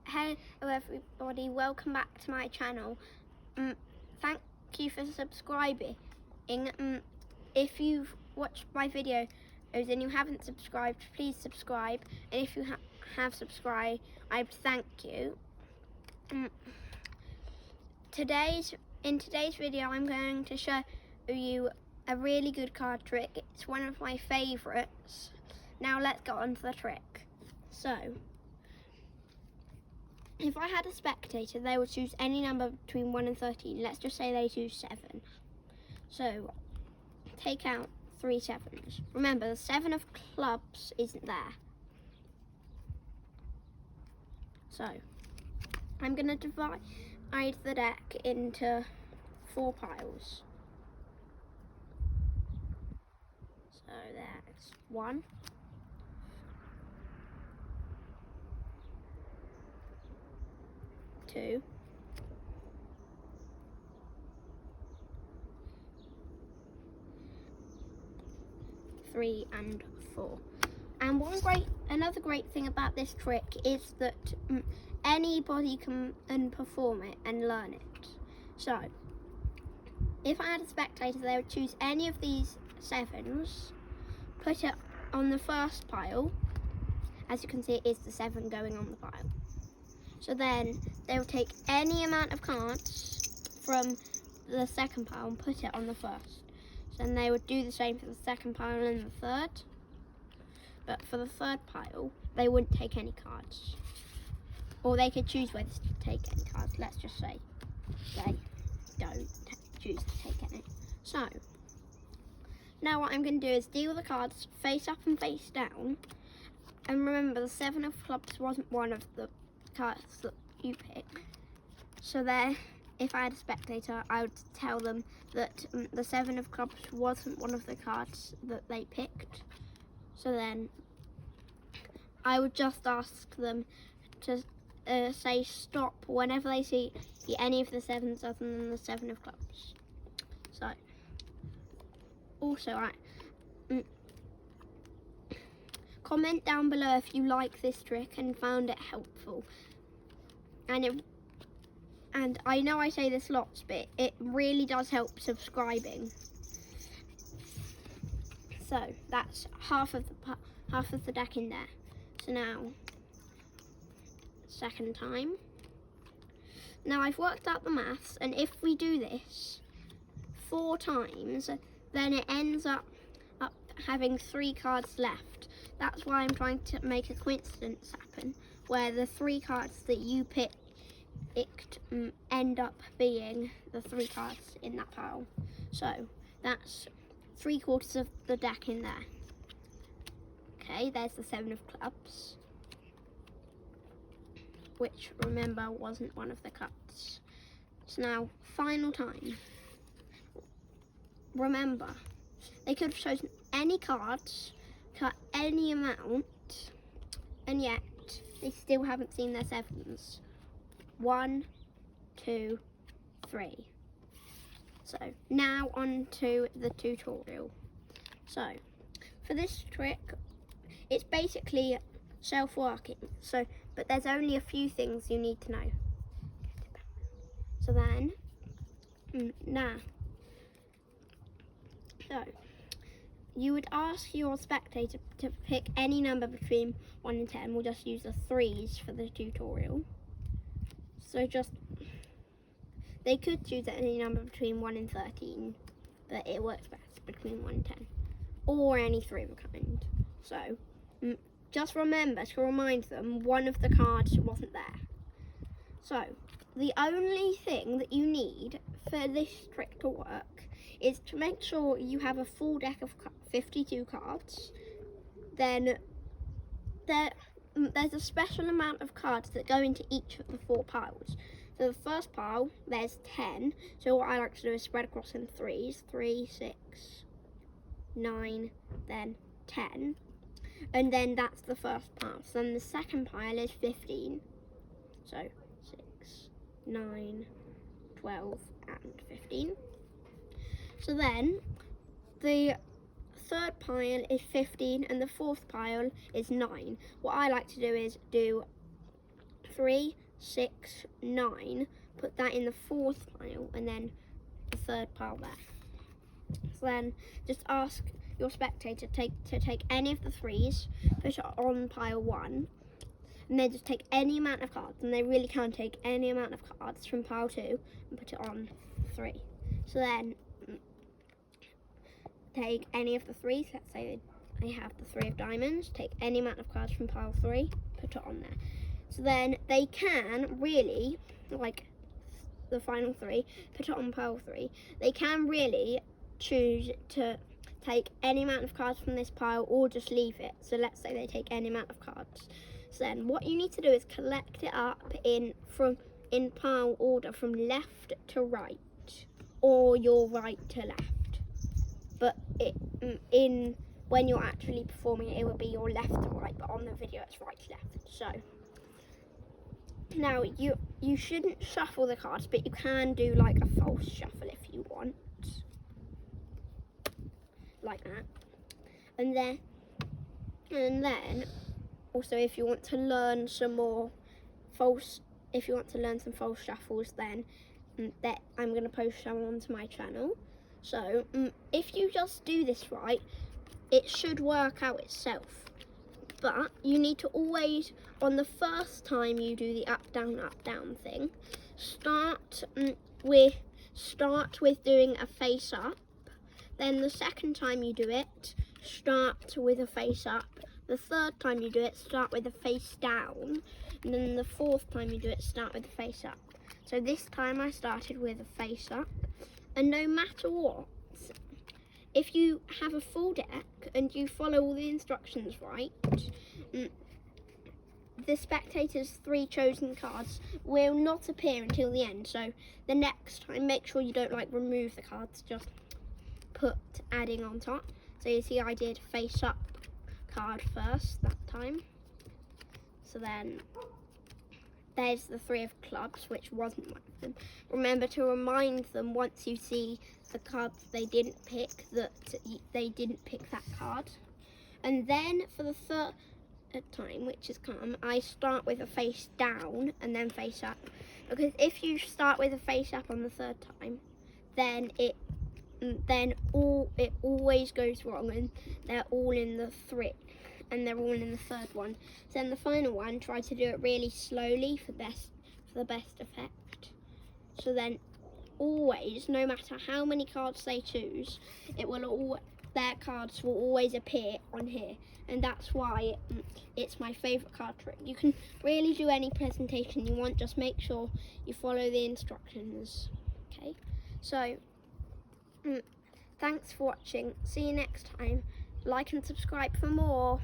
Hello everybody, welcome back to my channel. Thank you for subscribing. If you've watched my videos and you haven't subscribed, please subscribe. And if you have subscribed, I thank you. In today's video, I'm going to show you a really good card trick. It's one of my favourites. Now let's get on to the trick. So, if I had a spectator, they would choose any number between 1 and 13. Let's just say they choose 7. So, take out 3 sevens. Remember, the 7 of clubs isn't there. So, I'm going to divide the deck into 4 piles. So, there's 1. 2, 3 and 4. And another great thing about this trick is that anybody can perform it and learn it. So, if I had a spectator, they would choose any of these 7s, put it on the first pile. As you can see, it is the 7 going on the pile. So then they will take any amount of cards from the second pile and put it on the first. So then they would do the same for the second pile and the third. But for the third pile, they wouldn't take any cards. Or they could choose whether to take any cards. Let's just say they don't choose to take any. So, now what I'm going to do is deal the cards face up and face down. And remember, the 7 of clubs wasn't one of the cards that you pick. So there, if I had a spectator, I would tell them that the 7 of clubs wasn't one of the cards that they picked. So then I would just ask them to say stop whenever they see any of the 7s other than the 7 of clubs. So also comment down below if you like this trick and found it helpful. And I know I say this lots, but it really does help subscribing. So that's half of the deck in there. So now, second time. Now I've worked out the maths, and if we do this 4 times, then it ends up having 3 cards left. That's why I'm trying to make a coincidence happen, where the 3 cards that you picked end up being the 3 cards in that pile. So that's 3/4 of the deck in there. Okay, there's the 7 of clubs, which remember wasn't one of the cards. So now, final time. Remember, they could have chosen any cards, cut any amount, and yet they still haven't seen their 7s. 1, 2, 3. So now on to the tutorial. So for this trick, it's basically self-working. But there's only a few things you need to know. So then, so you would ask your spectator to pick any number between 1 and 10. We'll just use the 3s for the tutorial. So they could choose any number between 1 and 13, but it works best between 1 and 10, or any 3 of a kind. So just remember to remind them one of the cards wasn't there. So the only thing that you need for this trick to work is to make sure you have a full deck of 52 cards. Then there's a special amount of cards that go into each of the 4 piles. So the first pile, there's 10. So what I like to do is spread across in 3s. 3, 6, 9, then 10. And then that's the first pile. So then the second pile is 15. So 6, 9, 12, and 15. So then the third pile is 15 and the fourth pile is 9. What I like to do is do 3, 6, 9, put that in the 4th pile, and then the 3rd pile there. So then just ask your spectator to take any of the 3s, put it on pile 1, and then just take any amount of cards, and they really can take any amount of cards from pile 2 and put it on 3. So then take any of the 3s, let's say I have the 3 of diamonds, take any amount of cards from pile 3, put it on there. So then they can really, like the final 3, put it on pile 3, they can really choose to take any amount of cards from this pile or just leave it. So let's say they take any amount of cards. So then what you need to do is collect it up in pile order from left to right, or your right to left. But when you're actually performing it, it would be your left to right, but on the video it's right to left. So now you shouldn't shuffle the cards, but you can do like a false shuffle if you want, like that. And then also, if you want to learn some false shuffles, then I'm going to post some onto my channel. So if you just do this right, it should work out itself. But you need to always, on the first time you do the up down thing, start with doing a face up. Then the second time you do it, start with a face up. The 3rd time you do it, start with a face down. And then the 4th time you do it, start with a face up. So this time I started with a face up. And no matter what, if you have a full deck and you follow all the instructions right, the spectator's 3 chosen cards will not appear until the end. So the next time, make sure you don't remove the cards, just put adding on top. So you see I did face up card first that time. So then there's the 3 of clubs, which wasn't one of them. Remember to remind them once you see the cards they didn't pick that they didn't pick that card. And then for the 3rd time, which is come, I start with a face down and then face up. Because if you start with a face up on the 3rd time, then it always goes wrong, and they're all in the 3, and they're all in the 3rd one. So then the final one, try to do it really slowly for the best effect. So then always, no matter how many cards they choose, their cards will always appear on here, and that's why it's my favourite card trick. You can really do any presentation you want, just make sure you follow the instructions. Okay, so thanks for watching. See you next time. Like and subscribe for more.